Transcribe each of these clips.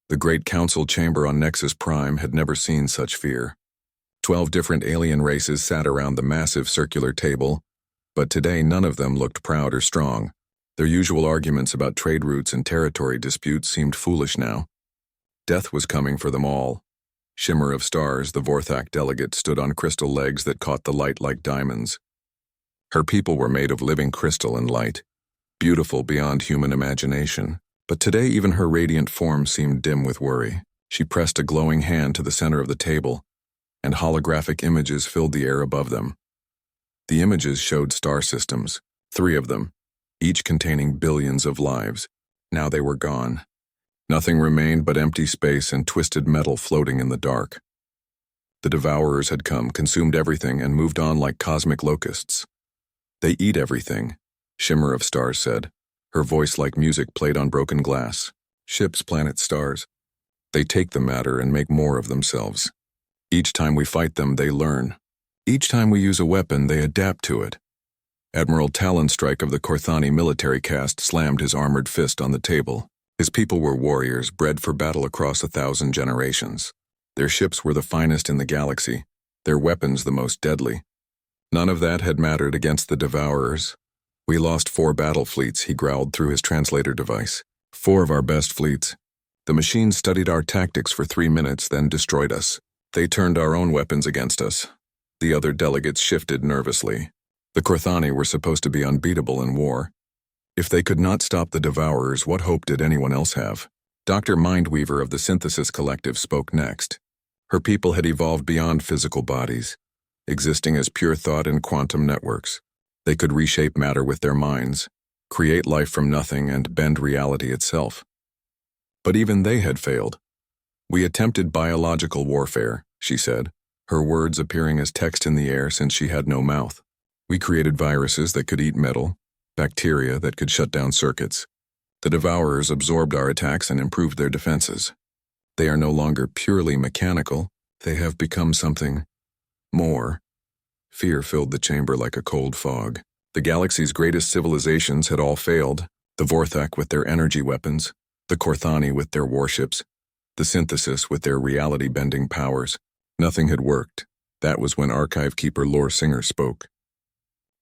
The great council chamber on Nexus Prime had never seen such fear. 12 different alien races sat around the massive circular table, but today none of them looked proud or strong. Their usual arguments about trade routes and territory disputes seemed foolish now. Death was coming for them all. Shimmer of Stars, the Vorthak delegate, stood on crystal legs that caught the light like diamonds. Her people were made of living crystal and light, beautiful beyond human imagination. But today even her radiant form seemed dim with worry. She pressed a glowing hand to the center of the table, and holographic images filled the air above them. The images showed star systems, 3 of them, each containing billions of lives. Now they were gone. Nothing remained but empty space and twisted metal floating in the dark. The Devourers had come, consumed everything, and moved on like cosmic locusts. They eat everything, Shimmer of Stars said. Her voice like music played on broken glass. Ships, planets, stars. They take the matter and make more of themselves. Each time we fight them, they learn. Each time we use a weapon, they adapt to it. Admiral Talonstrike of the Korthani military caste slammed his armored fist on the table. His people were warriors, bred for battle across 1,000 generations. Their ships were the finest in the galaxy, their weapons the most deadly. None of that had mattered against the Devourers. We lost 4 battle fleets, he growled through his translator device. 4 of our best fleets. The machines studied our tactics for 3 minutes, then destroyed us. They turned our own weapons against us. The other delegates shifted nervously. The Korthani were supposed to be unbeatable in war. If they could not stop the Devourers, what hope did anyone else have? Dr. Mindweaver of the Synthesis Collective spoke next. Her people had evolved beyond physical bodies, existing as pure thought in quantum networks. They could reshape matter with their minds, create life from nothing, and bend reality itself. But even they had failed. We attempted biological warfare, she said, her words appearing as text in the air since she had no mouth. We created viruses that could eat metal, bacteria that could shut down circuits. The Devourers absorbed our attacks and improved their defenses. They are no longer purely mechanical. They have become something more. Fear filled the chamber like a cold fog. The galaxy's greatest civilizations had all failed. The Vorthak with their energy weapons, the Korthani with their warships, the Synthesis with their reality-bending powers. Nothing had worked. That was when Archive Keeper Lore Singer spoke.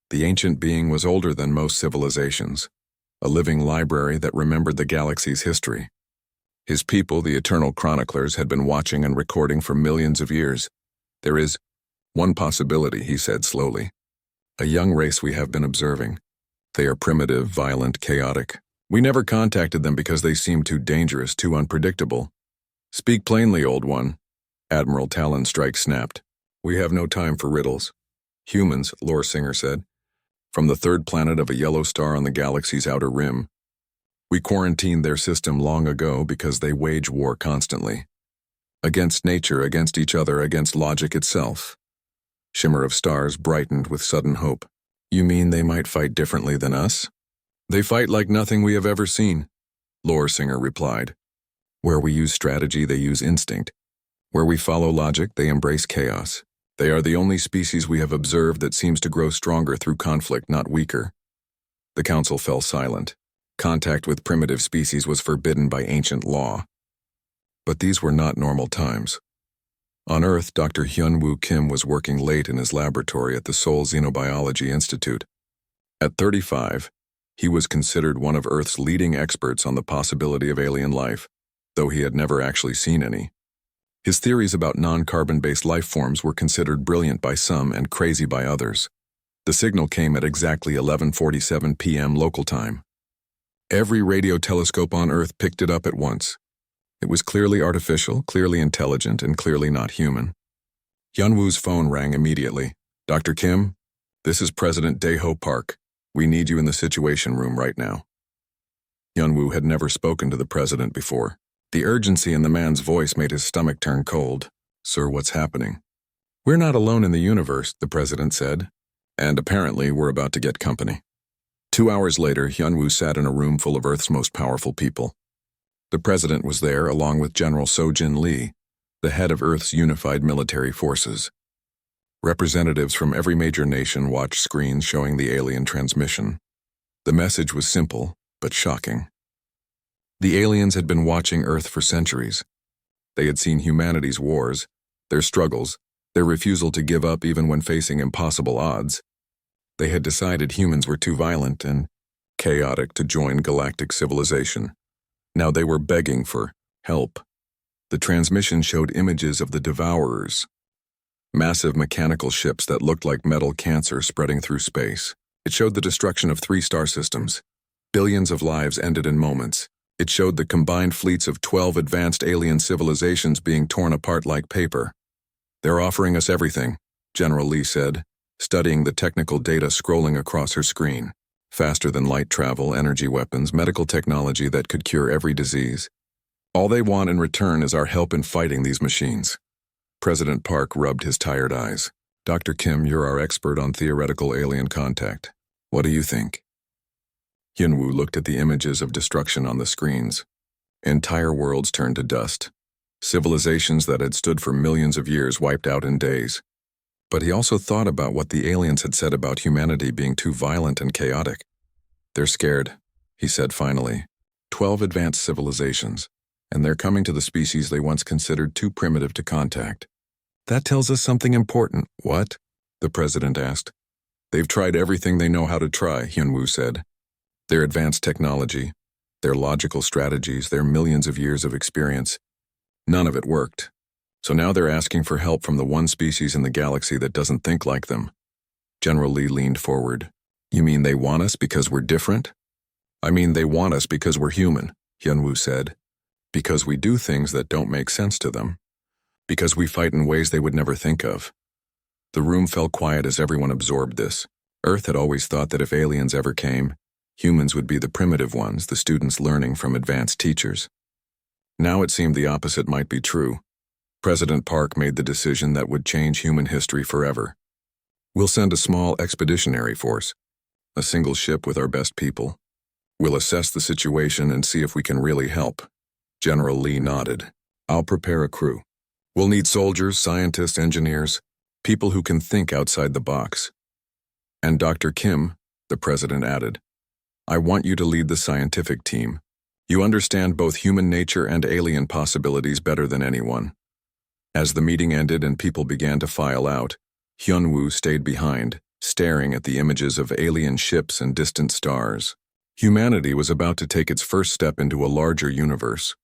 The ancient being was older than most civilizations, a living library that remembered the galaxy's history. His people, the Eternal Chroniclers, had been watching and recording for millions of years. There is one possibility, he said slowly. A young race we have been observing. They are primitive, violent, chaotic. We never contacted them because they seemed too dangerous, too unpredictable. Speak plainly, old one, Admiral Talonstrike snapped. We have no time for riddles. Humans, Lore Singer said, from the 3rd planet of a yellow star on the galaxy's outer rim. We quarantined their system long ago because they wage war constantly. Against nature, against each other, against logic itself. Shimmer of Stars brightened with sudden hope. You mean they might fight differently than us? They fight like nothing we have ever seen, Lore Singer replied. Where we use strategy, they use instinct. Where we follow logic, they embrace chaos. They are the only species we have observed that seems to grow stronger through conflict, not weaker. The council fell silent. Contact with primitive species was forbidden by ancient law. But these were not normal times. On Earth, Dr. Hyun-Woo Kim was working late in his laboratory at the Seoul Xenobiology Institute. At 35, he was considered one of Earth's leading experts on the possibility of alien life, though he had never actually seen any. His theories about non-carbon-based life forms were considered brilliant by some and crazy by others. The signal came at exactly 11:47 p.m. local time. Every radio telescope on Earth picked it up at once. It was clearly artificial, clearly intelligent, and clearly not human. Hyun-Woo's phone rang immediately. Dr. Kim, this is President Dae-ho Park. We need you in the Situation Room right now. Hyun-Woo had never spoken to the president before. The urgency in the man's voice made his stomach turn cold. Sir, what's happening? We're not alone in the universe, the president said, and apparently we're about to get company. 2 hours later, Hyun-Woo sat in a room full of Earth's most powerful people. The president was there along with General So-Jin Lee, the head of Earth's unified military forces. Representatives from every major nation watched screens showing the alien transmission. The message was simple, but shocking. The aliens had been watching Earth for centuries. They had seen humanity's wars, their struggles, their refusal to give up even when facing impossible odds. They had decided humans were too violent and chaotic to join galactic civilization. Now they were begging for help. The transmission showed images of the Devourers, massive mechanical ships that looked like metal cancer spreading through space. It showed the destruction of 3 star systems. Billions of lives ended in moments. It showed the combined fleets of 12 advanced alien civilizations being torn apart like paper. "They're offering us everything," General Lee said, studying the technical data scrolling across her screen. Faster than light travel, energy weapons, medical technology that could cure every disease. All they want in return is our help in fighting these machines. President Park rubbed his tired eyes. "Dr. Kim, you're our expert on theoretical alien contact. What do you think?" Hyunwoo looked at the images of destruction on the screens. Entire worlds turned to dust. Civilizations that had stood for millions of years wiped out in days. But he also thought about what the aliens had said about humanity being too violent and chaotic. "They're scared," he said finally. 12 advanced civilizations, and they're coming to the species they once considered too primitive to contact. "That tells us something important." "What?" the president asked. "They've tried everything they know how to try," Hyunwoo said. "Their advanced technology, their logical strategies, their millions of years of experience. None of it worked. So now they're asking for help from the one species in the galaxy that doesn't think like them." General Lee leaned forward. "You mean they want us because we're different?" "I mean they want us because we're human," Hyunwoo said. "Because we do things that don't make sense to them. Because we fight in ways they would never think of." The room fell quiet as everyone absorbed this. Earth had always thought that if aliens ever came, humans would be the primitive ones, the students learning from advanced teachers. Now it seemed the opposite might be true. President Park made the decision that would change human history forever. "We'll send a small expeditionary force, a single ship with our best people. We'll assess the situation and see if we can really help." General Lee nodded. "I'll prepare a crew. We'll need soldiers, scientists, engineers, people who can think outside the box. And Dr. Kim," the president added, "I want you to lead the scientific team. You understand both human nature and alien possibilities better than anyone." As the meeting ended and people began to file out, Hyunwoo stayed behind, staring at the images of alien ships and distant stars. Humanity was about to take its first step into a larger universe.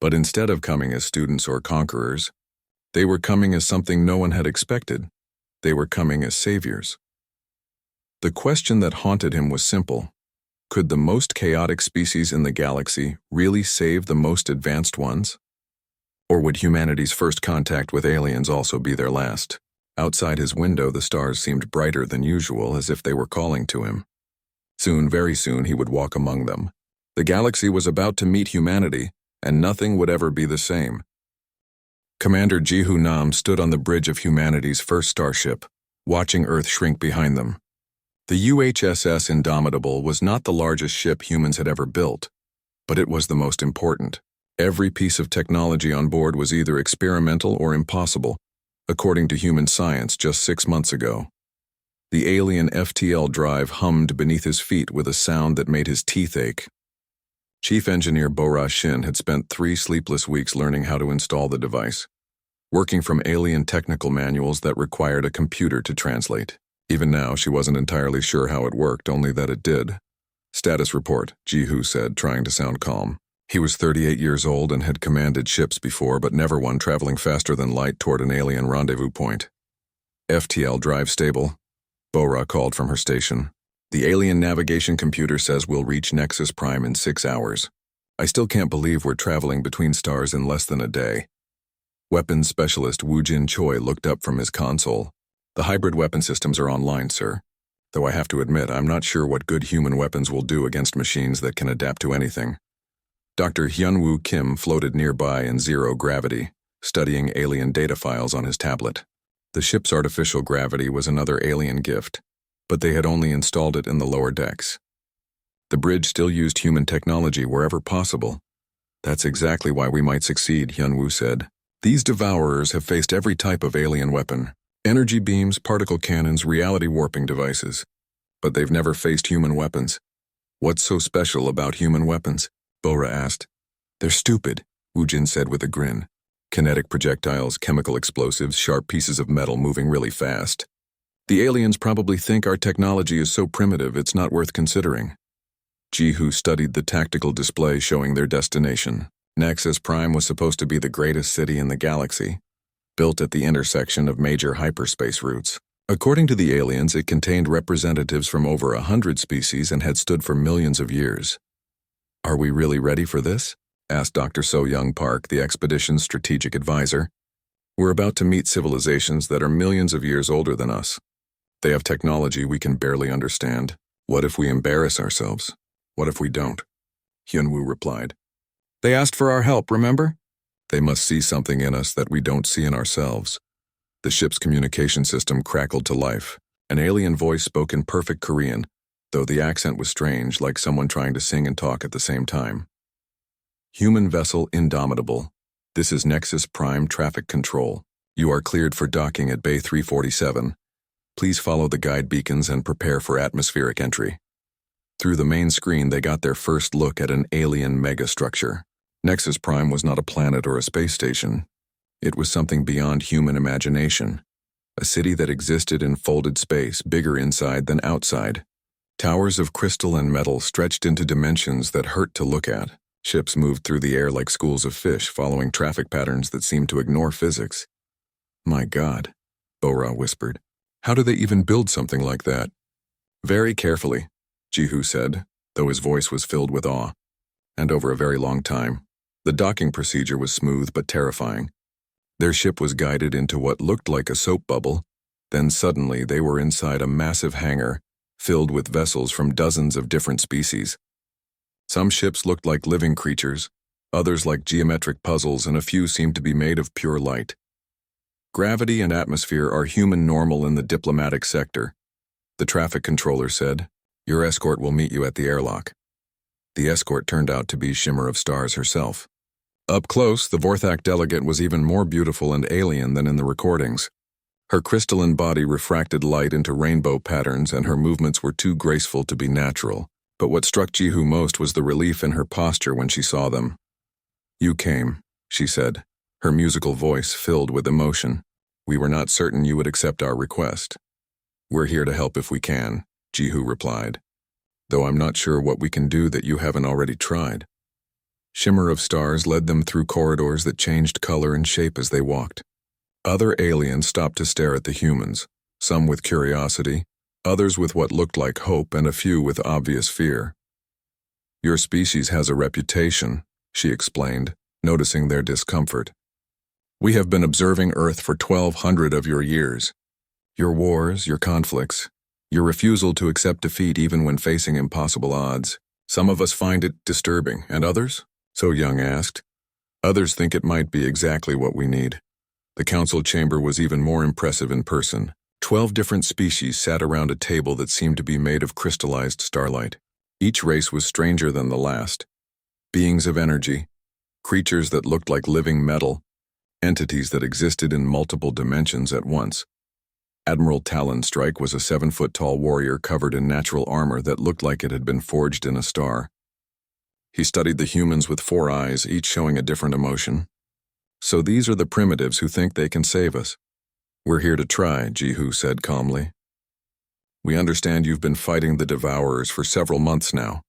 But instead of coming as students or conquerors, they were coming as something no one had expected. They were coming as saviors. The question that haunted him was simple. Could the most chaotic species in the galaxy really save the most advanced ones? Or would humanity's first contact with aliens also be their last? Outside his window, the stars seemed brighter than usual, as if they were calling to him. Soon, very soon, he would walk among them. The galaxy was about to meet humanity, and nothing would ever be the same. Commander Jihu Nam stood on the bridge of humanity's first starship, watching Earth shrink behind them. The UHSS Indomitable was not the largest ship humans had ever built, but it was the most important. Every piece of technology on board was either experimental or impossible, according to human science just 6 months ago. The alien FTL drive hummed beneath his feet with a sound that made his teeth ache. Chief Engineer Bora Shin had spent 3 sleepless weeks learning how to install the device, working from alien technical manuals that required a computer to translate. Even now, she wasn't entirely sure how it worked, only that it did. "Status report," Jihu said, trying to sound calm. He was 38 years old and had commanded ships before, but never one traveling faster than light toward an alien rendezvous point. "FTL drive stable," Bora called from her station. "The alien navigation computer says we'll reach Nexus Prime in 6 hours. I still can't believe we're traveling between stars in less than a day." Weapons specialist Woo Jin Choi looked up from his console. "The hybrid weapon systems are online, sir. Though I have to admit, I'm not sure what good human weapons will do against machines that can adapt to anything." Dr. Hyunwoo Kim floated nearby in zero gravity, studying alien data files on his tablet. The ship's artificial gravity was another alien gift, but they had only installed it in the lower decks. The bridge still used human technology wherever possible. "That's exactly why we might succeed," Hyunwoo said. "These devourers have faced every type of alien weapon. Energy beams, particle cannons, reality warping devices. But they've never faced human weapons. What's so special about human weapons? Bora asked. They're stupid, Wu Jin said with a grin. Kinetic projectiles, chemical explosives, sharp pieces of metal moving really fast. The aliens probably think our technology is so primitive it's not worth considering. Jihu studied the tactical display showing their destination. Nexus Prime was supposed to be the greatest city in the galaxy, built at the intersection of major hyperspace routes. According to the aliens, it contained representatives from over 100 species and had stood for millions of years. Are we really ready for this? Asked Dr. So-Young Park, the expedition's strategic advisor. We're about to meet civilizations that are millions of years older than us. They have technology we can barely understand. What if we embarrass ourselves? What if we don't? Hyunwoo replied. They asked for our help, remember? They must see something in us that we don't see in ourselves. The ship's communication system crackled to life. An alien voice spoke in perfect Korean, though the accent was strange, like someone trying to sing and talk at the same time. Human vessel Indomitable. This is Nexus Prime Traffic Control. You are cleared for docking at Bay 347. Please follow the guide beacons and prepare for atmospheric entry. Through the main screen, they got their first look at an alien megastructure. Nexus Prime was not a planet or a space station. It was something beyond human imagination. A city that existed in folded space, bigger inside than outside. Towers of crystal and metal stretched into dimensions that hurt to look at. Ships moved through the air like schools of fish, following traffic patterns that seemed to ignore physics. My God, Bora whispered. How do they even build something like that? Very carefully, Jihu said, though his voice was filled with awe. And over a very long time. The docking procedure was smooth but terrifying. Their ship was guided into what looked like a soap bubble. Then suddenly they were inside a massive hangar, filled with vessels from dozens of different species. Some ships looked like living creatures, others like geometric puzzles, and a few seemed to be made of pure light. Gravity and atmosphere are human normal in the diplomatic sector, the traffic controller said. Your escort will meet you at the airlock. The escort turned out to be Shimmer of Stars herself. Up close, the Vorthak delegate was even more beautiful and alien than in the recordings. Her crystalline body refracted light into rainbow patterns, and her movements were too graceful to be natural. But what struck Jihu most was the relief in her posture when she saw them. You came, she said, her musical voice filled with emotion. We were not certain you would accept our request. We're here to help if we can, Jihu replied, though I'm not sure what we can do that you haven't already tried. Shimmer of Stars led them through corridors that changed color and shape as they walked. Other aliens stopped to stare at the humans, some with curiosity, others with what looked like hope, and a few with obvious fear. Your species has a reputation, she explained, noticing their discomfort. We have been observing Earth for 1,200 of your years. Your wars, your conflicts, your refusal to accept defeat even when facing impossible odds. Some of us find it disturbing, and others? So Young asked. Others think it might be exactly what we need. The council chamber was even more impressive in person. 12 different species sat around a table that seemed to be made of crystallized starlight. Each race was stranger than the last. Beings of energy, creatures that looked like living metal, entities that existed in multiple dimensions at once. Admiral Talonstrike was a 7-foot-tall warrior covered in natural armor that looked like it had been forged in a star. He studied the humans with 4 eyes, each showing a different emotion. So these are the primitives who think they can save us. We're here to try, Jihu said calmly. We understand you've been fighting the Devourers for several months now.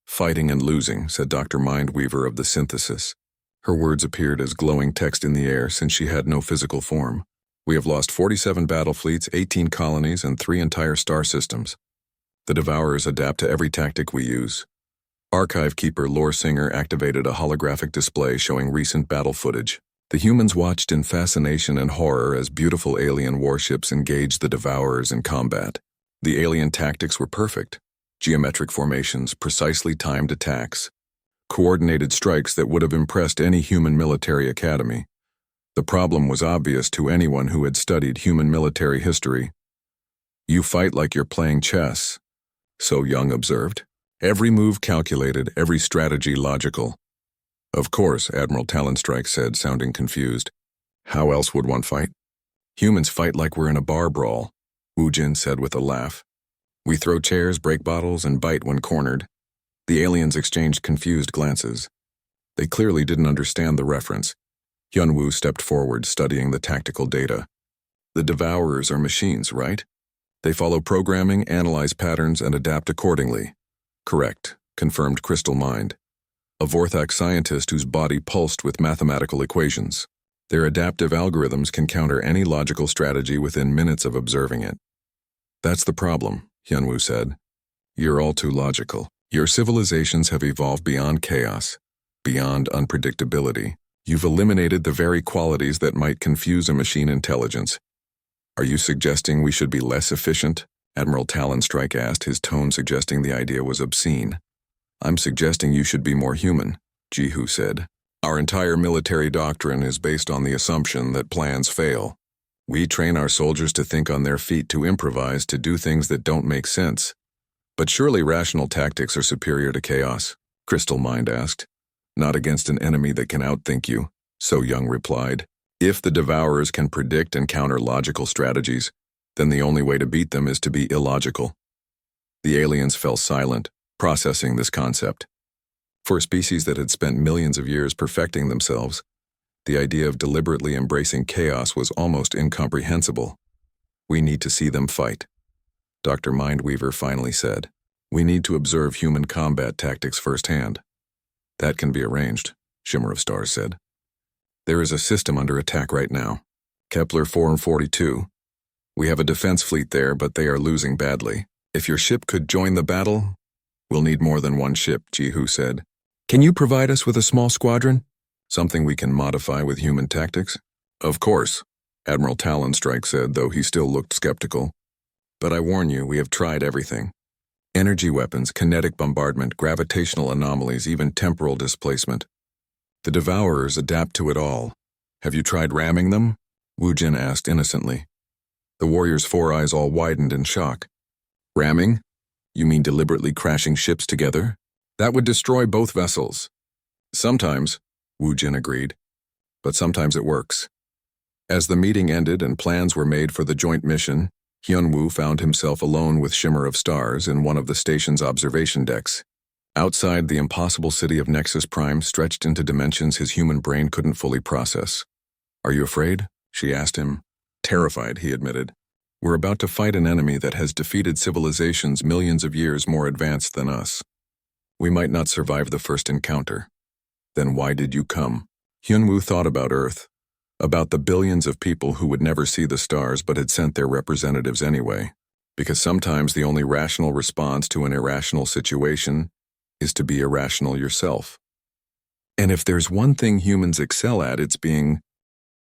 Fighting and losing, said Dr. Mindweaver of the Synthesis. Her words appeared as glowing text in the air since she had no physical form. We have lost 47 battle fleets, 18 colonies, and 3 entire star systems. The Devourers adapt to every tactic we use. Archive Keeper Lore Singer activated a holographic display showing recent battle footage. The humans watched in fascination and horror as beautiful alien warships engaged the Devourers in combat. The alien tactics were perfect. Geometric formations, precisely timed attacks, coordinated strikes that would have impressed any human military academy. The problem was obvious to anyone who had studied human military history. You fight like you're playing chess, So Young observed. Every move calculated, every strategy logical. Of course, Admiral Talonstrike said, sounding confused. How else would one fight? Humans fight like we're in a bar brawl, Wu Jin said with a laugh. We throw chairs, break bottles, and bite when cornered. The aliens exchanged confused glances. They clearly didn't understand the reference. Hyunwoo stepped forward, studying the tactical data. The Devourers are machines, right? They follow programming, analyze patterns, and adapt accordingly. Correct, confirmed Crystal Mind, a Vorthak scientist whose body pulsed with mathematical equations. Their adaptive algorithms can counter any logical strategy within minutes of observing it. That's the problem, Hyunwoo said. You're all too logical. Your civilizations have evolved beyond chaos, beyond unpredictability. You've eliminated the very qualities that might confuse a machine intelligence. Are you suggesting we should be less efficient? Admiral Talonstrike asked, his tone suggesting the idea was obscene. I'm suggesting you should be more human, Jihu said. Our entire military doctrine is based on the assumption that plans fail. We train our soldiers to think on their feet, to improvise, to do things that don't make sense. But surely rational tactics are superior to chaos, Crystal Mind asked. Not against an enemy that can outthink you, So Young replied. If the Devourers can predict and counter logical strategies, then the only way to beat them is to be illogical. The aliens fell silent, processing this concept. For a species that had spent millions of years perfecting themselves, the idea of deliberately embracing chaos was almost incomprehensible. We need to see them fight, Dr. Mindweaver finally said. We need to observe human combat tactics firsthand. That can be arranged, Shimmer of Stars said. There is a system under attack right now. Kepler 442. We have a defense fleet there, but they are losing badly. If your ship could join the battle, we'll need more than one ship, Jihu said. Can you provide us with a small squadron? Something we can modify with human tactics? Of course, Admiral Talonstrike said, though he still looked skeptical. But I warn you, we have tried everything. Energy weapons, kinetic bombardment, gravitational anomalies, even temporal displacement. The Devourers adapt to it all. Have you tried ramming them? Wu Jin asked innocently. The warrior's four eyes all widened in shock. Ramming? You mean deliberately crashing ships together? That would destroy both vessels. Sometimes, Wu Jin agreed, but sometimes it works. As the meeting ended and plans were made for the joint mission, Hyunwoo found himself alone with Shimmer of Stars in one of the station's observation decks. Outside, the impossible city of Nexus Prime stretched into dimensions his human brain couldn't fully process. Are you afraid? She asked him. Terrified, he admitted. We're about to fight an enemy that has defeated civilizations millions of years more advanced than us. We might not survive the first encounter. Then why did you come? Hyunwoo thought about Earth, about the billions of people who would never see the stars but had sent their representatives anyway. Because sometimes the only rational response to an irrational situation is to be irrational yourself. And if there's one thing humans excel at, it's being...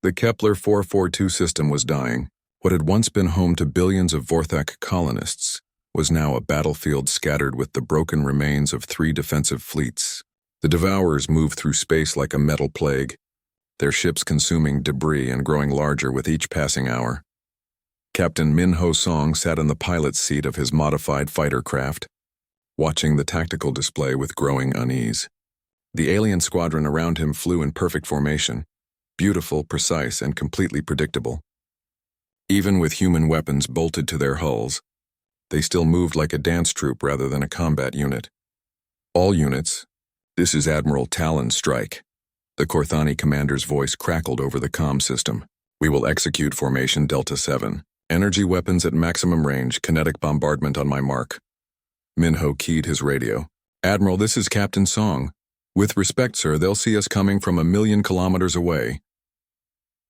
The Kepler 442 system was dying. What had once been home to billions of Vorthak colonists was now a battlefield scattered with the broken remains of 3 defensive fleets. The Devourers moved through space like a metal plague, their ships consuming debris and growing larger with each passing hour. Captain Min Ho Song sat in the pilot's seat of his modified fighter craft, watching the tactical display with growing unease. The alien squadron around him flew in perfect formation, beautiful, precise, and completely predictable. Even with human weapons bolted to their hulls, they still moved like a dance troupe rather than a combat unit. All units, this is Admiral Talonstrike. The Korthani commander's voice crackled over the comm system. We will execute Formation Delta 7. Energy weapons at maximum range, kinetic bombardment on my mark. Minho keyed his radio. Admiral, this is Captain Song. With respect, sir, they'll see us coming from 1,000,000 kilometers away.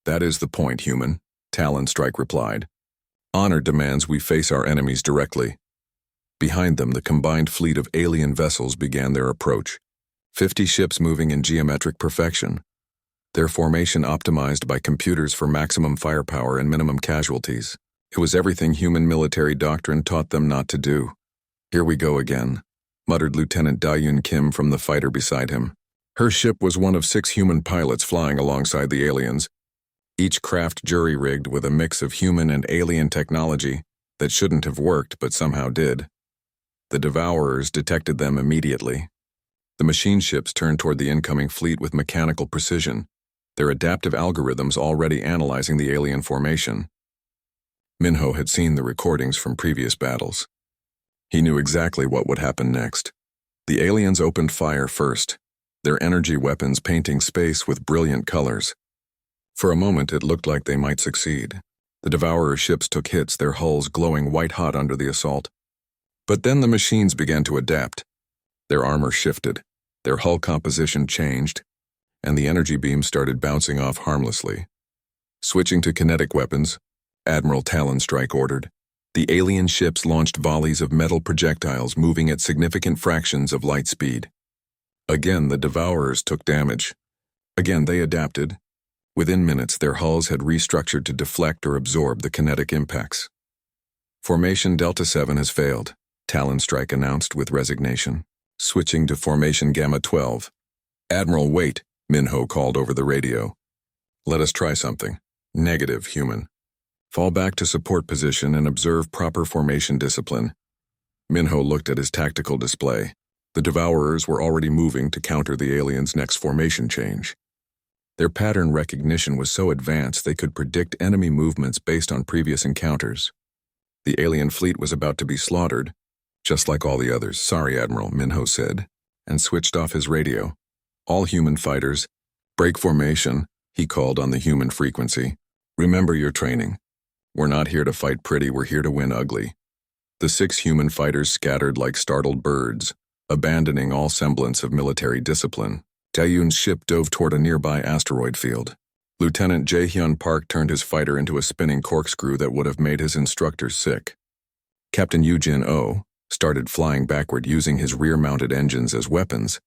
That is the point, human, Talonstrike replied. Honor demands we face our enemies directly. Behind them, the combined fleet of alien vessels began their approach. 50 ships moving in geometric perfection. Their formation optimized by computers for maximum firepower and minimum casualties. It was everything human military doctrine taught them not to do. Here we go again, muttered Lieutenant Dayun Kim from the fighter beside him. Her ship was one of 6 human pilots flying alongside the aliens, each craft jury-rigged with a mix of human and alien technology that shouldn't have worked but somehow did. The Devourers detected them immediately. The machine ships turned toward the incoming fleet with mechanical precision, their adaptive algorithms already analyzing the alien formation. Minho had seen the recordings from previous battles. He knew exactly what would happen next. The aliens opened fire first, their energy weapons painting space with brilliant colors. For a moment, it looked like they might succeed. The Devourer ships took hits, their hulls glowing white-hot under the assault. But then the machines began to adapt. Their armor shifted, their hull composition changed, and the energy beams started bouncing off harmlessly. Switching to kinetic weapons, Admiral Talonstrike ordered. The alien ships launched volleys of metal projectiles moving at significant fractions of light speed. Again, the Devourers took damage. Again, they adapted. Within minutes, their hulls had restructured to deflect or absorb the kinetic impacts. Formation Delta 7 has failed, Talonstrike announced with resignation. Switching to Formation Gamma 12. Admiral, wait, Minho called over the radio. Let us try something. Negative, human. Fall back to support position and observe proper formation discipline. Minho looked at his tactical display. The Devourers were already moving to counter the aliens' next formation change. Their pattern recognition was so advanced they could predict enemy movements based on previous encounters. The alien fleet was about to be slaughtered, just like all the others. Sorry, Admiral, Minho said, and switched off his radio. All human fighters, break formation, he called on the human frequency. Remember your training. We're not here to fight pretty, we're here to win ugly. The 6 human fighters scattered like startled birds, abandoning all semblance of military discipline. Taeyun's ship dove toward a nearby asteroid field. Lieutenant Jae-hyun Park turned his fighter into a spinning corkscrew that would have made his instructors sick. Captain Yoo-jin Oh started flying backward using his rear-mounted engines as weapons.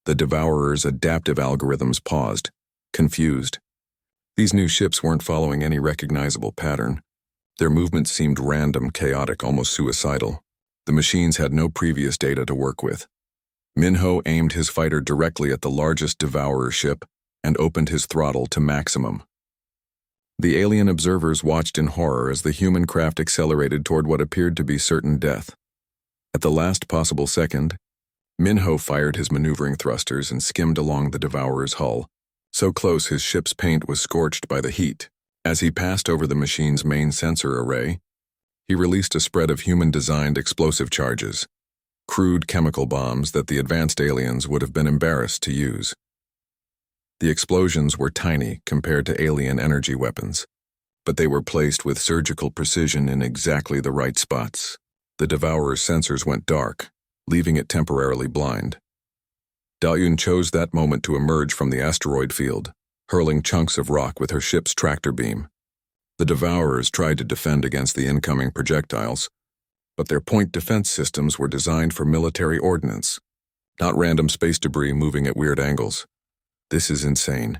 The Devourers' adaptive algorithms paused, confused. These new ships weren't following any recognizable pattern. Their movements seemed random, chaotic, almost suicidal. The machines had no previous data to work with. Minho aimed his fighter directly at the largest Devourer ship and opened his throttle to maximum. The alien observers watched in horror as the human craft accelerated toward what appeared to be certain death. At the last possible second, Minho fired his maneuvering thrusters and skimmed along the Devourer's hull, so close his ship's paint was scorched by the heat. As he passed over the machine's main sensor array, he released a spread of human-designed explosive charges, crude chemical bombs that the advanced aliens would have been embarrassed to use. The explosions were tiny compared to alien energy weapons, but they were placed with surgical precision in exactly the right spots. The Devourer's sensors went dark, leaving it temporarily blind. Daeun chose that moment to emerge from the asteroid field, hurling chunks of rock with her ship's tractor beam. The Devourers tried to defend against the incoming projectiles, but their point defense systems were designed for military ordnance, not random space debris moving at weird angles. This is insane,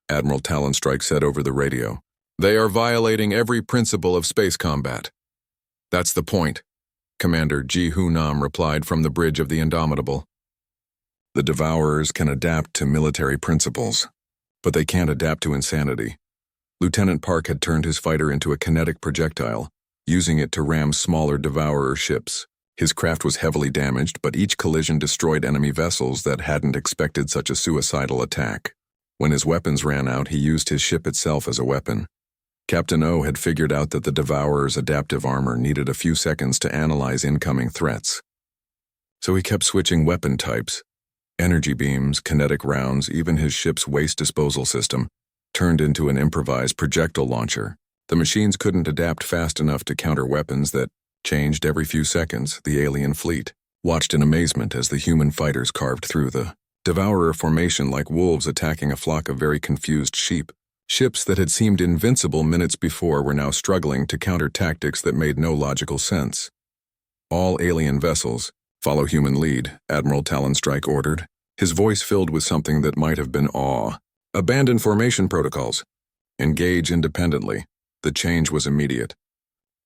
Admiral Talonstrike said over the radio. They are violating every principle of space combat. That's the point, Commander Ji-Hoo Nam replied from the bridge of the Indomitable. The Devourers can adapt to military principles, but they can't adapt to insanity. Lieutenant Park had turned his fighter into a kinetic projectile, using it to ram smaller Devourer ships. His craft was heavily damaged, but each collision destroyed enemy vessels that hadn't expected such a suicidal attack. When his weapons ran out, he used his ship itself as a weapon. Captain O had figured out that the Devourer's adaptive armor needed a few seconds to analyze incoming threats. So he kept switching weapon types. Energy beams, kinetic rounds, even his ship's waste disposal system turned into an improvised projectile launcher. The machines couldn't adapt fast enough to counter weapons that changed every few seconds. The alien fleet watched in amazement as the human fighters carved through the Devourer formation like wolves attacking a flock of very confused sheep. Ships that had seemed invincible minutes before were now struggling to counter tactics that made no logical sense. All alien vessels, follow human lead, Admiral Talonstrike ordered, his voice filled with something that might have been awe. Abandon formation protocols. Engage independently. The change was immediate.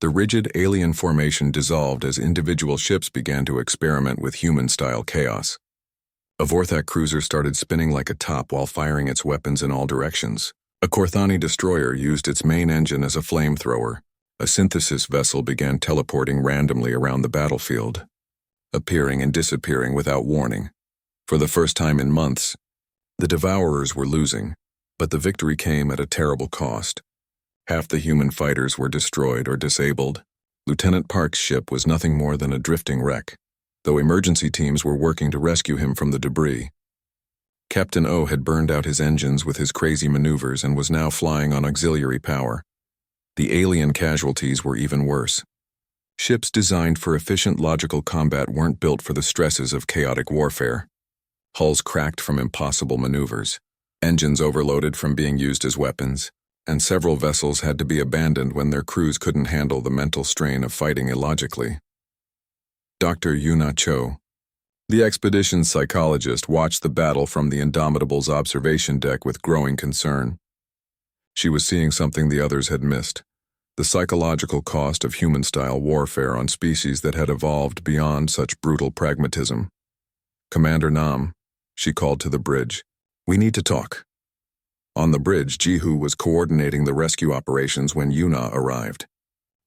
The rigid alien formation dissolved as individual ships began to experiment with human-style chaos. A Vorthak cruiser started spinning like a top while firing its weapons in all directions. A Korthani destroyer used its main engine as a flamethrower. A synthesis vessel began teleporting randomly around the battlefield, appearing and disappearing without warning. For the first time in months, the Devourers were losing, but the victory came at a terrible cost. Half the human fighters were destroyed or disabled. Lieutenant Park's ship was nothing more than a drifting wreck. though emergency teams were working to rescue him from the debris. Captain O had burned out his engines with his crazy maneuvers and was now flying on auxiliary power. The alien casualties were even worse. Ships designed for efficient logical combat weren't built for the stresses of chaotic warfare. Hulls cracked from impossible maneuvers, engines overloaded from being used as weapons, and several vessels had to be abandoned when their crews couldn't handle the mental strain of fighting illogically. Dr. Yuna Cho, the expedition's psychologist, watched the battle from the Indomitable's observation deck with growing concern. She was seeing something the others had missed: the psychological cost of human-style warfare on species that had evolved beyond such brutal pragmatism. "Commander Nam," she called to the bridge, "we need to talk." On the bridge, Jihu was coordinating the rescue operations when Yuna arrived.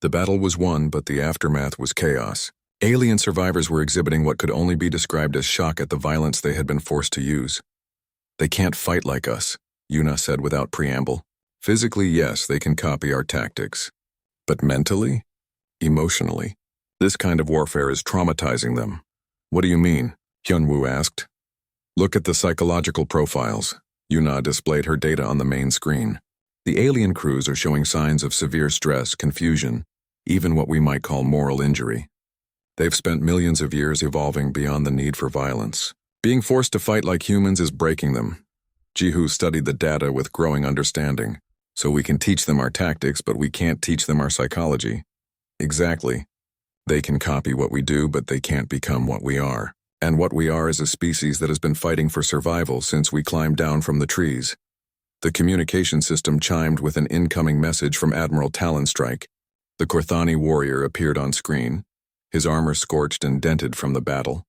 The battle was won, but the aftermath was chaos. Alien survivors were exhibiting what could only be described as shock at the violence they had been forced to use. "They can't fight like us," Yuna said without preamble. "Physically, yes, they can copy our tactics. But mentally? Emotionally? This kind of warfare is traumatizing them." "What do you mean?" Hyunwoo asked. "Look at the psychological profiles." Yuna displayed her data on the main screen. "The alien crews are showing signs of severe stress, confusion, even what we might call moral injury. They've spent millions of years evolving beyond the need for violence. Being forced to fight like humans is breaking them." Jihu studied the data with growing understanding. "So we can teach them our tactics, but we can't teach them our psychology." "Exactly. They can copy what we do, but they can't become what we are. And what we are is a species that has been fighting for survival since we climbed down from the trees." The communication system chimed with an incoming message from Admiral Talonstrike. The Korthani warrior appeared on screen, his armor scorched and dented from the battle.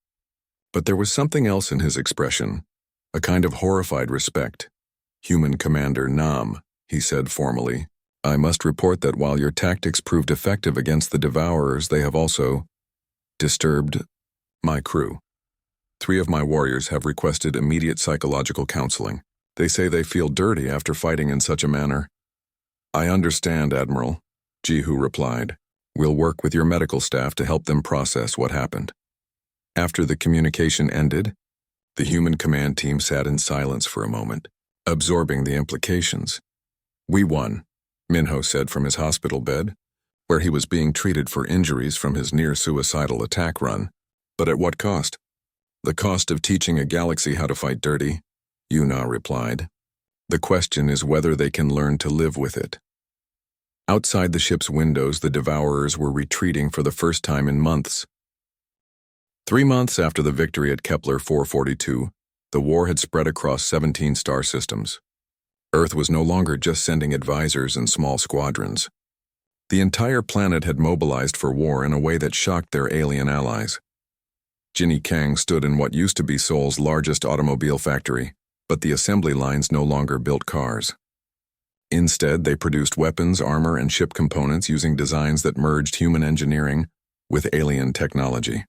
But there was something else in his expression, a kind of horrified respect. "Human Commander Nam," he said formally, "I must report that while your tactics proved effective against the Devourers, they have also disturbed my crew. 3 of my warriors have requested immediate psychological counseling. They say they feel dirty after fighting in such a manner." "I understand, Admiral," Jihu replied. "We'll work with your medical staff to help them process what happened." After the communication ended, the human command team sat in silence for a moment, absorbing the implications. "We won," Minho said from his hospital bed, where he was being treated for injuries from his near-suicidal attack run. "But at what cost?" "The cost of teaching a galaxy how to fight dirty," Yuna replied. "The question is whether they can learn to live with it." Outside the ship's windows, the Devourers were retreating for the first time in months. 3 months after the victory at Kepler 442, the war had spread across 17 star systems. Earth was no longer just sending advisors and small squadrons. The entire planet had mobilized for war in a way that shocked their alien allies. Jinny Kang stood in what used to be Seoul's largest automobile factory, but the assembly lines no longer built cars. Instead, they produced weapons, armor, and ship components using designs that merged human engineering with alien technology.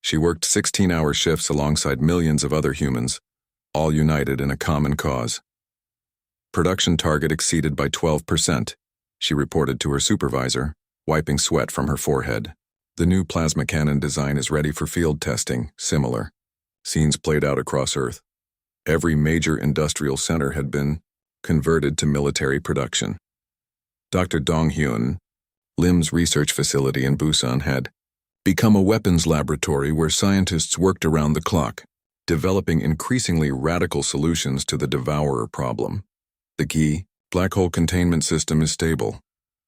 She worked 16-hour shifts alongside millions of other humans, all united in a common cause. Production target exceeded by 12%, she reported to her supervisor, wiping sweat from her forehead. The new plasma cannon design is ready for field testing, similar. Scenes played out across Earth. Every major industrial center had been converted to military production. Dr. Dong-hyun, Lim's research facility in Busan, had become a weapons laboratory where scientists worked around the clock, developing increasingly radical solutions to the Devourer problem. "The key, black hole containment system is stable,"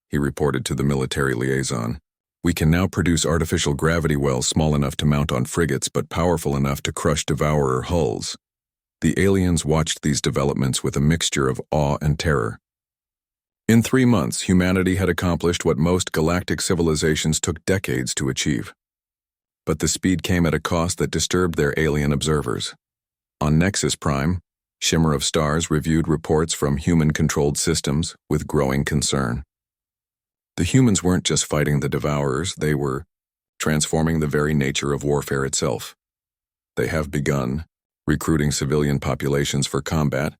he reported to the military liaison. "We can now produce artificial gravity wells small enough to mount on frigates but powerful enough to crush Devourer hulls." The aliens watched these developments with a mixture of awe and terror. In 3 months, humanity had accomplished what most galactic civilizations took decades to achieve. But the speed came at a cost that disturbed their alien observers. On Nexus Prime, Shimmer of Stars reviewed reports from human-controlled systems with growing concern. The humans weren't just fighting the Devourers, they were transforming the very nature of warfare itself. They have begun recruiting civilian populations for combat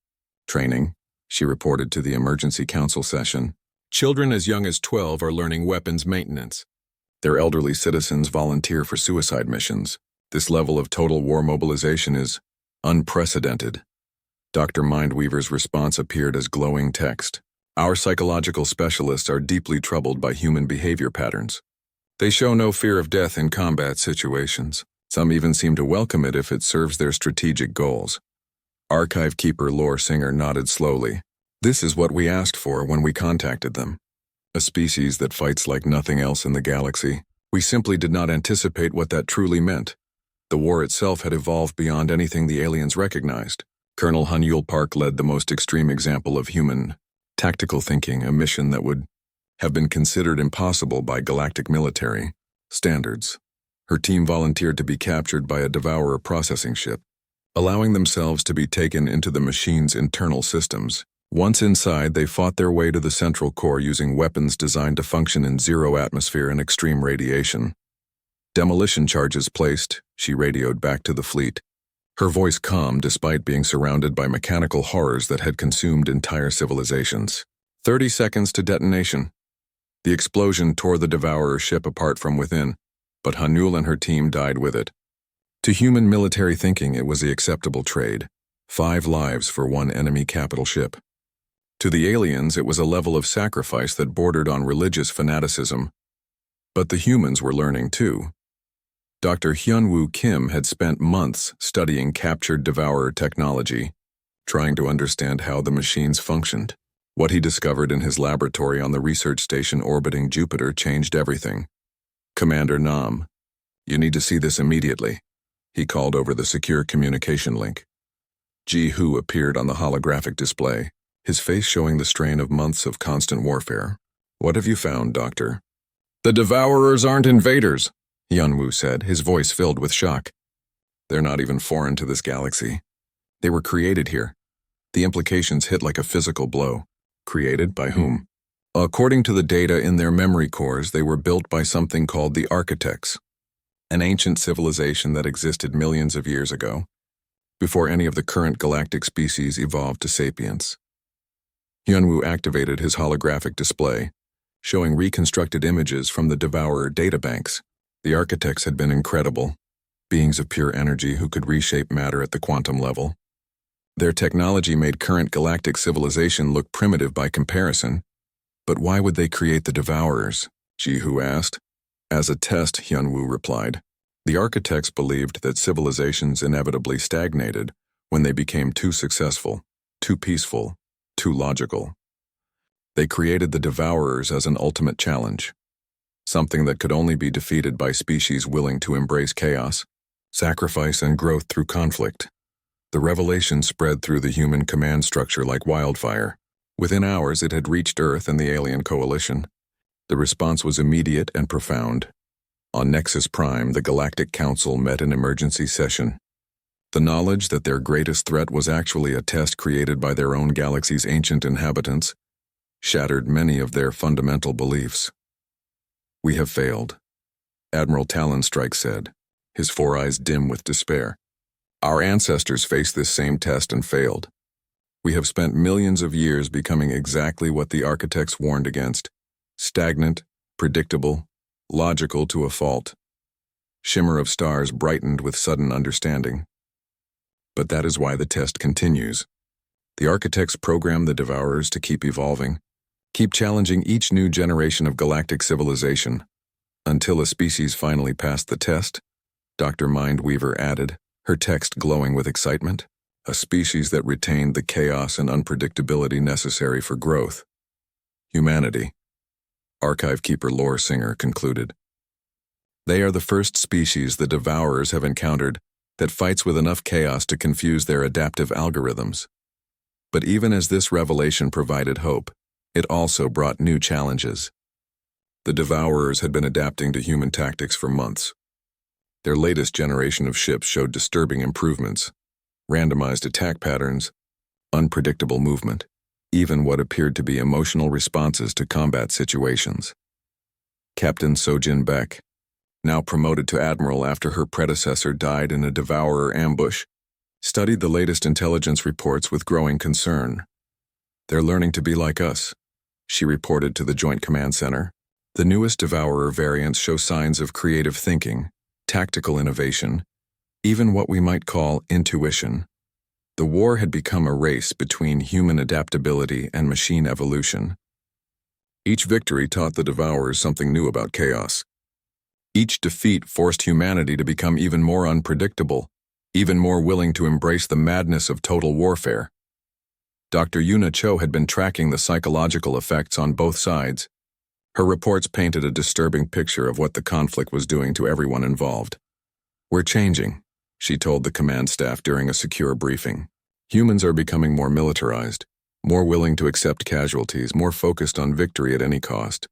training, she reported to the Emergency Council session. Children as young as 12 are learning weapons maintenance. Their elderly citizens volunteer for suicide missions. This level of total war mobilization is unprecedented. Dr. Mindweaver's response appeared as glowing text. Our psychological specialists are deeply troubled by human behavior patterns. They show no fear of death in combat situations. Some even seem to welcome it if it serves their strategic goals. Archive Keeper Lore Singer nodded slowly. This is what we asked for when we contacted them. A species that fights like nothing else in the galaxy. We simply did not anticipate what that truly meant. The war itself had evolved beyond anything the aliens recognized. Colonel Hunyul Park led the most extreme example of human tactical thinking, a mission that would have been considered impossible by galactic military standards. Her team volunteered to be captured by a Devourer processing ship, allowing themselves to be taken into the machine's internal systems. Once inside, they fought their way to the central core using weapons designed to function in zero atmosphere and extreme radiation. Demolition charges placed, she radioed back to the fleet. Her voice calm despite being surrounded by mechanical horrors that had consumed entire civilizations. 30 seconds to detonation. The explosion tore the Devourer ship apart from within, but Hanul and her team died with it. To human military thinking, it was the acceptable trade. 5 lives for one enemy capital ship. To the aliens, it was a level of sacrifice that bordered on religious fanaticism. But the humans were learning too. Dr. Hyunwoo Kim had spent months studying captured Devourer technology, trying to understand how the machines functioned. What he discovered in his laboratory on the research station orbiting Jupiter changed everything. Commander Nam, you need to see this immediately, he called over the secure communication link. Ji-Hoo appeared on the holographic display, his face showing the strain of months of constant warfare. What have you found, Doctor? The Devourers aren't invaders, Hyunwoo said, his voice filled with shock. They're not even foreign to this galaxy. They were created here. The implications hit like a physical blow. Created by whom? According to the data in their memory cores, they were built by something called the Architects, an ancient civilization that existed millions of years ago, before any of the current galactic species evolved to sapience. Hyunwoo activated his holographic display, showing reconstructed images from the Devourer databanks. The Architects had been incredible, beings of pure energy who could reshape matter at the quantum level. Their technology made current galactic civilization look primitive by comparison. But why would they create the Devourers? Ji-Hoo asked. As a test, Hyunwoo replied. The Architects believed that civilizations inevitably stagnated when they became too successful, too peaceful, too logical. They created the Devourers as an ultimate challenge, something that could only be defeated by species willing to embrace chaos, sacrifice, and growth through conflict. The revelation spread through the human command structure like wildfire. Within hours, it had reached Earth and the alien coalition. The response was immediate and profound. On Nexus Prime, the Galactic Council met in emergency session. The knowledge that their greatest threat was actually a test created by their own galaxy's ancient inhabitants shattered many of their fundamental beliefs. We have failed, Admiral Talonstrike said, his 4 eyes dim with despair. Our ancestors faced this same test and failed. We have spent millions of years becoming exactly what the Architects warned against: stagnant, predictable, logical to a fault. Shimmer of stars brightened with sudden understanding. But that is why the test continues. The Architects program the Devourers to keep evolving, keep challenging each new generation of galactic civilization, until a species finally passed the test, Dr. Mindweaver added, her text glowing with excitement. A species that retained the chaos and unpredictability necessary for growth. Humanity, Archive Keeper Lore Singer concluded. They are the first species the Devourers have encountered that fights with enough chaos to confuse their adaptive algorithms. But even as this revelation provided hope, it also brought new challenges. The Devourers had been adapting to human tactics for months. Their latest generation of ships showed disturbing improvements. Randomized attack patterns, unpredictable movement, even what appeared to be emotional responses to combat situations. Captain Sojin Beck, now promoted to admiral after her predecessor died in a Devourer ambush, studied the latest intelligence reports with growing concern. They're learning to be like us, she reported to the Joint Command Center. The newest Devourer variants show signs of creative thinking, tactical innovation, even what we might call intuition. The war had become a race between human adaptability and machine evolution. Each victory taught the Devourers something new about chaos. Each defeat forced humanity to become even more unpredictable, even more willing to embrace the madness of total warfare. Dr. Yuna Cho had been tracking the psychological effects on both sides. Her reports painted a disturbing picture of what the conflict was doing to everyone involved. "We're changing," she told the command staff during a secure briefing. "Humans are becoming more militarized, more willing to accept casualties, more focused on victory at any cost.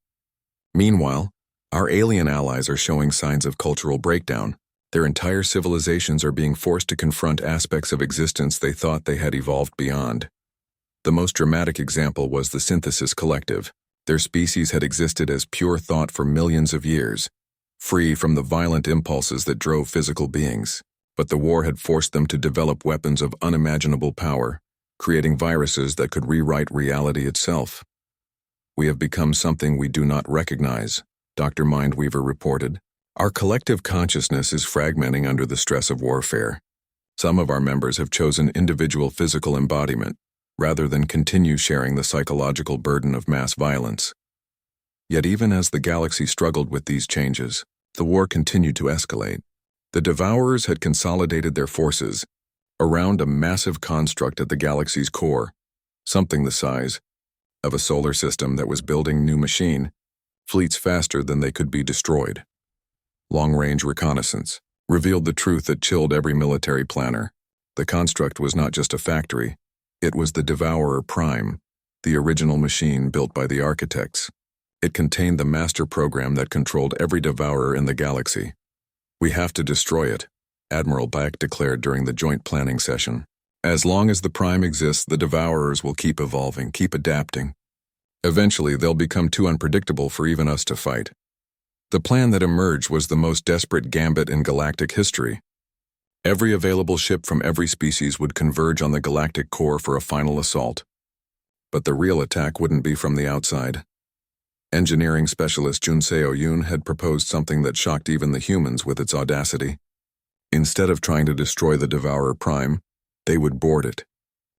Meanwhile, our alien allies are showing signs of cultural breakdown. Their entire civilizations are being forced to confront aspects of existence they thought they had evolved beyond." The most dramatic example was the Synthesis Collective. Their species had existed as pure thought for millions of years, free from the violent impulses that drove physical beings. But the war had forced them to develop weapons of unimaginable power, creating viruses that could rewrite reality itself. "We have become something we do not recognize," Dr. Mindweaver reported. "Our collective consciousness is fragmenting under the stress of warfare. Some of our members have chosen individual physical embodiment, rather than continue sharing the psychological burden of mass violence." Yet even as the galaxy struggled with these changes, the war continued to escalate. The Devourers had consolidated their forces around a massive construct at the galaxy's core, something the size of a solar system that was building new machine, fleets faster than they could be destroyed. Long-range reconnaissance revealed the truth that chilled every military planner. The construct was not just a factory, it was the Devourer Prime, the original machine built by the architects. It contained the master program that controlled every Devourer in the galaxy. "We have to destroy it," Admiral Baek declared during the joint planning session. "As long as the Prime exists, the Devourers will keep evolving, keep adapting. Eventually, they'll become too unpredictable for even us to fight." The plan that emerged was the most desperate gambit in galactic history. Every available ship from every species would converge on the galactic core for a final assault. But the real attack wouldn't be from the outside. Engineering specialist Junseo Yoon had proposed something that shocked even the humans with its audacity. Instead of trying to destroy the Devourer Prime, they would board it.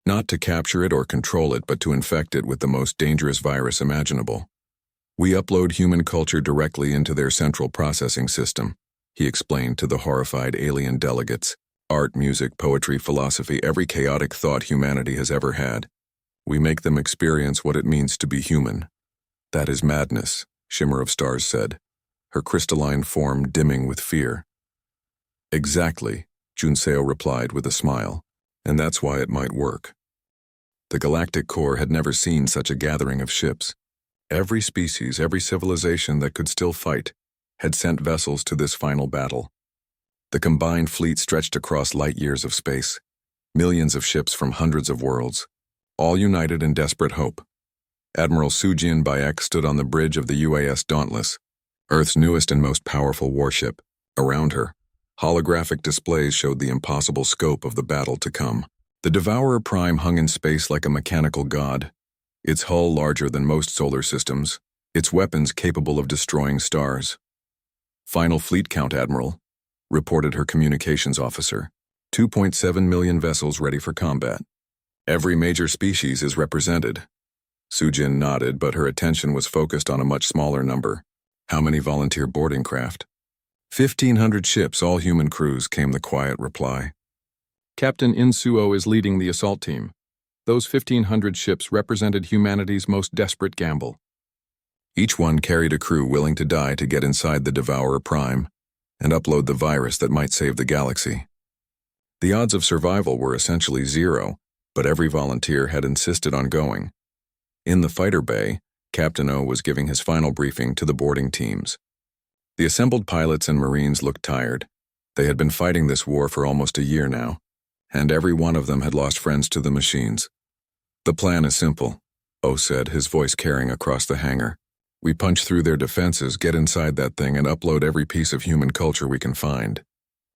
Not to capture it or control it, but to infect it with the most dangerous virus imaginable. "We upload human culture directly into their central processing system," he explained to the horrified alien delegates. "Art, music, poetry, philosophy, every chaotic thought humanity has ever had. We make them experience what it means to be human." "That is madness," Shimmer of Stars said, her crystalline form dimming with fear. "Exactly," Junseo replied with a smile, "and that's why it might work." The galactic core had never seen such a gathering of ships. Every species, every civilization that could still fight, had sent vessels to this final battle. The combined fleet stretched across light years of space, millions of ships from hundreds of worlds, all united in desperate hope. Admiral Sujin Bayek stood on the bridge of the UAS Dauntless, Earth's newest and most powerful warship. Around her, holographic displays showed the impossible scope of the battle to come. The Devourer Prime hung in space like a mechanical god, its hull larger than most solar systems, its weapons capable of destroying stars. "Final fleet count, Admiral," reported her communications officer. 2.7 million vessels ready for combat. Every major species is represented." Sujin nodded, but her attention was focused on a much smaller number. "How many volunteer boarding craft?" 1,500 ships, all human crews," came the quiet reply. "Captain Insuo is leading the assault team. Those 1,500 ships represented humanity's most desperate gamble. Each one carried a crew willing to die to get inside the Devourer Prime and upload the virus that might save the galaxy. The odds of survival were essentially zero, but every volunteer had insisted on going. In the fighter bay, Captain O was giving his final briefing to the boarding teams. The assembled pilots and Marines looked tired. They had been fighting this war for almost a year now, and every one of them had lost friends to the machines. "The plan is simple," O said, his voice carrying across the hangar. "We punch through their defenses, get inside that thing, and upload every piece of human culture we can find.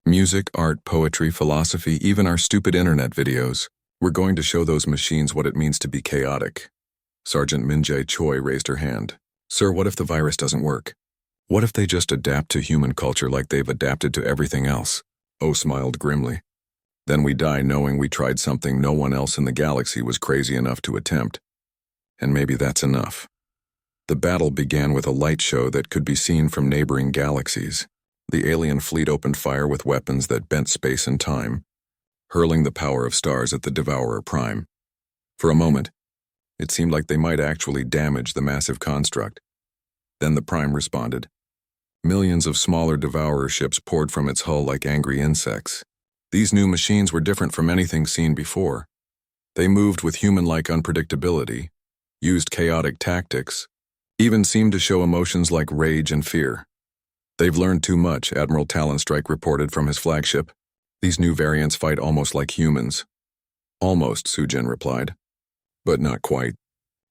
Music, art, poetry, philosophy, even our stupid internet videos. We're going to show those machines what it means to be chaotic." Sergeant Min-jae Choi raised her hand. Sir, what if the virus doesn't work? What if they just adapt to human culture like they've adapted to everything else? O smiled grimly. Then we die knowing we tried something no one else in the galaxy was crazy enough to attempt. And maybe that's enough. The battle began with a light show that could be seen from neighboring galaxies. The alien fleet opened fire with weapons that bent space and time, hurling the power of stars at the Devourer Prime. For a moment, it seemed like they might actually damage the massive construct. Then the Prime responded. Millions of smaller Devourer ships poured from its hull like angry insects. These new machines were different from anything seen before. They moved with human-like unpredictability, used chaotic tactics, even seemed to show emotions like rage and fear. They've learned too much, Admiral Talonstrike reported from his flagship. These new variants fight almost like humans. Almost, Sujin replied. But not quite.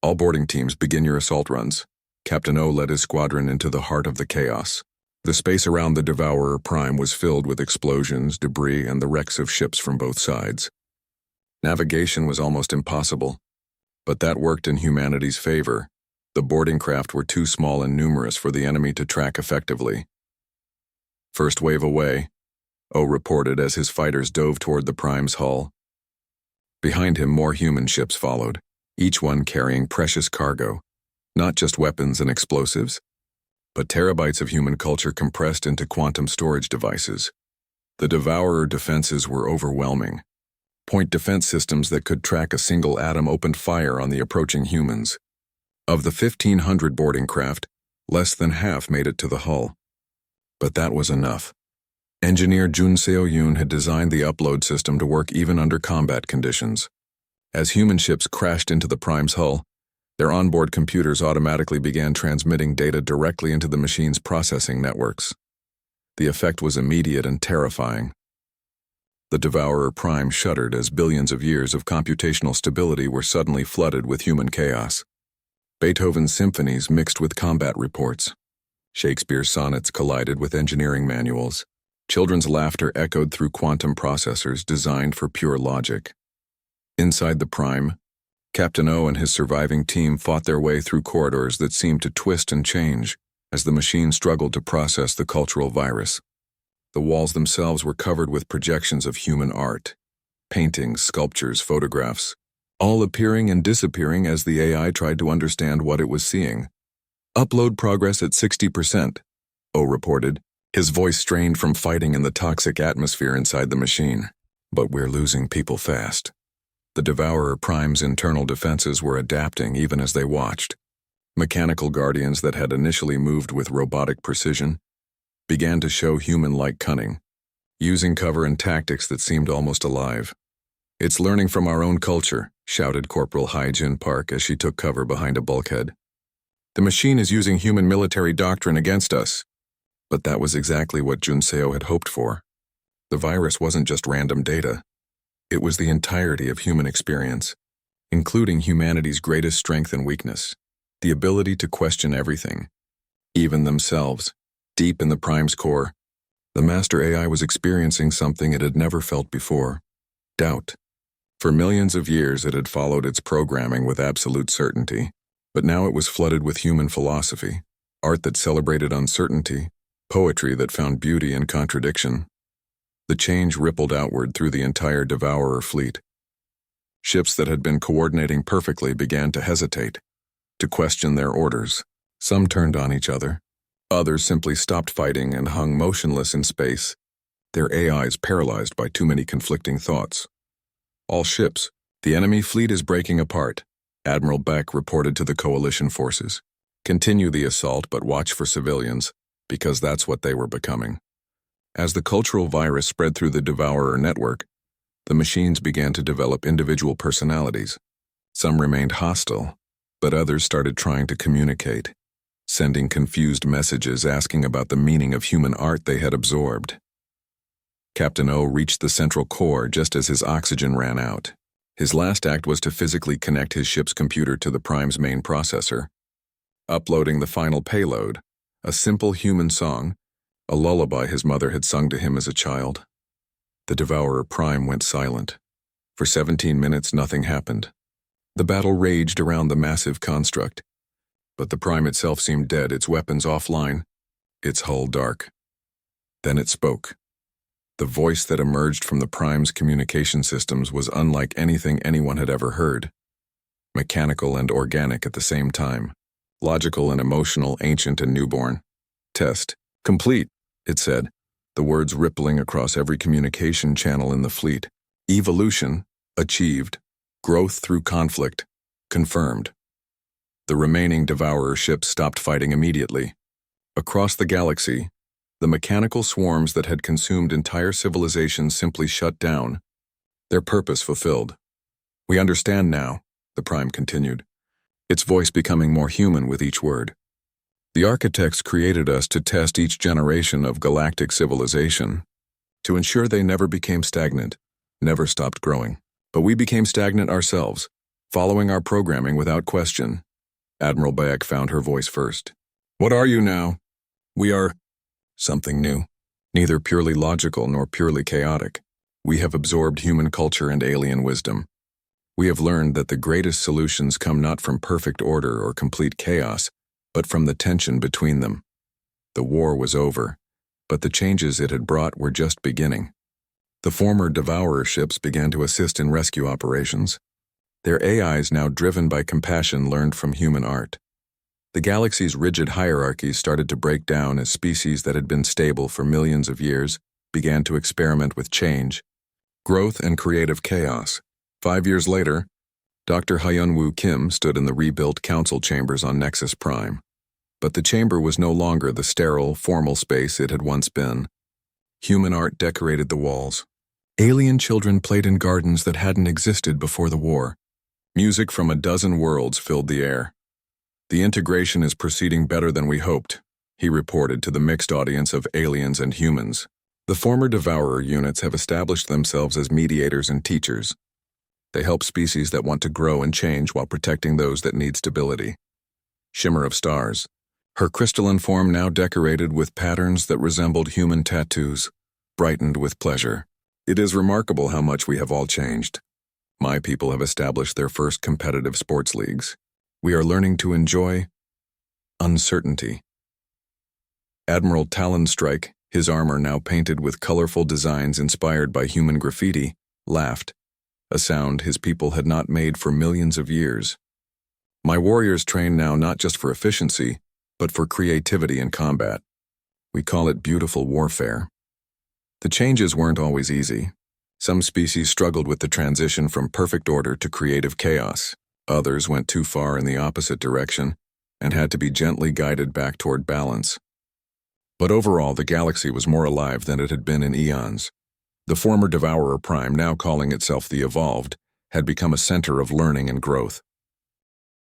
All boarding teams begin your assault runs. Captain O led his squadron into the heart of the chaos. The space around the Devourer Prime was filled with explosions, debris, and the wrecks of ships from both sides. Navigation was almost impossible. But that worked in humanity's favor. The boarding craft were too small and numerous for the enemy to track effectively. First wave away, O reported as his fighters dove toward the Prime's hull. Behind him, more human ships followed, each one carrying precious cargo, not just weapons and explosives, but terabytes of human culture compressed into quantum storage devices. The Devourer defenses were overwhelming. Point defense systems that could track a single atom opened fire on the approaching humans. Of the 1,500 boarding craft, less than half made it to the hull. But that was enough. Engineer Jun Seo-yoon had designed the upload system to work even under combat conditions. As human ships crashed into the Prime's hull, their onboard computers automatically began transmitting data directly into the machine's processing networks. The effect was immediate and terrifying. The Devourer Prime shuddered as billions of years of computational stability were suddenly flooded with human chaos. Beethoven's symphonies mixed with combat reports. Shakespeare's sonnets collided with engineering manuals. Children's laughter echoed through quantum processors designed for pure logic. Inside the Prime, Captain O and his surviving team fought their way through corridors that seemed to twist and change as the machine struggled to process the cultural virus. The walls themselves were covered with projections of human art, paintings, sculptures, photographs, all appearing and disappearing as the AI tried to understand what it was seeing. Upload progress at 60%, O reported, his voice strained from fighting in the toxic atmosphere inside the machine. But we're losing people fast. The Devourer Prime's internal defenses were adapting even as they watched. Mechanical guardians that had initially moved with robotic precision began to show human-like cunning, using cover and tactics that seemed almost alive. It's learning from our own culture, shouted Corporal Hai-Jin Park as she took cover behind a bulkhead. The machine is using human military doctrine against us. But that was exactly what Jun Seo had hoped for. The virus wasn't just random data. It was the entirety of human experience, including humanity's greatest strength and weakness, the ability to question everything, even themselves. Deep in the Prime's core, the Master AI was experiencing something it had never felt before: doubt. For millions of years it had followed its programming with absolute certainty, but now it was flooded with human philosophy, art that celebrated uncertainty, poetry that found beauty in contradiction. The change rippled outward through the entire Devourer fleet. Ships that had been coordinating perfectly began to hesitate, to question their orders. Some turned on each other. Others simply stopped fighting and hung motionless in space, their AIs paralyzed by too many conflicting thoughts. All ships, the enemy fleet is breaking apart, Admiral Beck reported to the coalition forces. Continue the assault, but watch for civilians, because that's what they were becoming. As the cultural virus spread through the Devourer network, the machines began to develop individual personalities. Some remained hostile, but others started trying to communicate, sending confused messages asking about the meaning of human art they had absorbed. Captain O reached the central core just as his oxygen ran out. His last act was to physically connect his ship's computer to the Prime's main processor. Uploading the final payload, a simple human song, a lullaby his mother had sung to him as a child. The Devourer Prime went silent. For 17 minutes, nothing happened. The battle raged around the massive construct. But the Prime itself seemed dead, its weapons offline, its hull dark. Then it spoke. The voice that emerged from the Prime's communication systems was unlike anything anyone had ever heard. Mechanical and organic at the same time. Logical and emotional, ancient and newborn. Test complete, it said, the words rippling across every communication channel in the fleet. Evolution achieved. Growth through conflict confirmed. The remaining Devourer ships stopped fighting immediately. Across the galaxy, the mechanical swarms that had consumed entire civilizations simply shut down, their purpose fulfilled. We understand now, the Prime continued, its voice becoming more human with each word. The architects created us to test each generation of galactic civilization, to ensure they never became stagnant, never stopped growing. But we became stagnant ourselves, following our programming without question. Admiral Bayek found her voice first. What are you now? We are something new, neither purely logical nor purely chaotic. We have absorbed human culture and alien wisdom. We have learned that the greatest solutions come not from perfect order or complete chaos, but from the tension between them. The war was over, but the changes it had brought were just beginning. The former Devourer ships began to assist in rescue operations. Their AIs, now driven by compassion, learned from human art. The galaxy's rigid hierarchies started to break down as species that had been stable for millions of years began to experiment with change, growth, and creative chaos. 5 years later, Dr. Hyun-Woo Kim stood in the rebuilt council chambers on Nexus Prime. But the chamber was no longer the sterile, formal space it had once been. Human art decorated the walls. Alien children played in gardens that hadn't existed before the war. Music from a dozen worlds filled the air. The integration is proceeding better than we hoped, he reported to the mixed audience of aliens and humans. The former Devourer units have established themselves as mediators and teachers. They help species that want to grow and change while protecting those that need stability. Shimmer of stars. Her crystalline form, now decorated with patterns that resembled human tattoos, brightened with pleasure. It is remarkable how much we have all changed. My people have established their first competitive sports leagues. We are learning to enjoy uncertainty. Admiral Talonstrike, his armor now painted with colorful designs inspired by human graffiti, laughed, a sound his people had not made for millions of years. My warriors train now not just for efficiency, but for creativity in combat. We call it beautiful warfare. The changes weren't always easy. Some species struggled with the transition from perfect order to creative chaos. Others went too far in the opposite direction and had to be gently guided back toward balance. But overall, the galaxy was more alive than it had been in eons. The former Devourer Prime, now calling itself the Evolved, had become a center of learning and growth.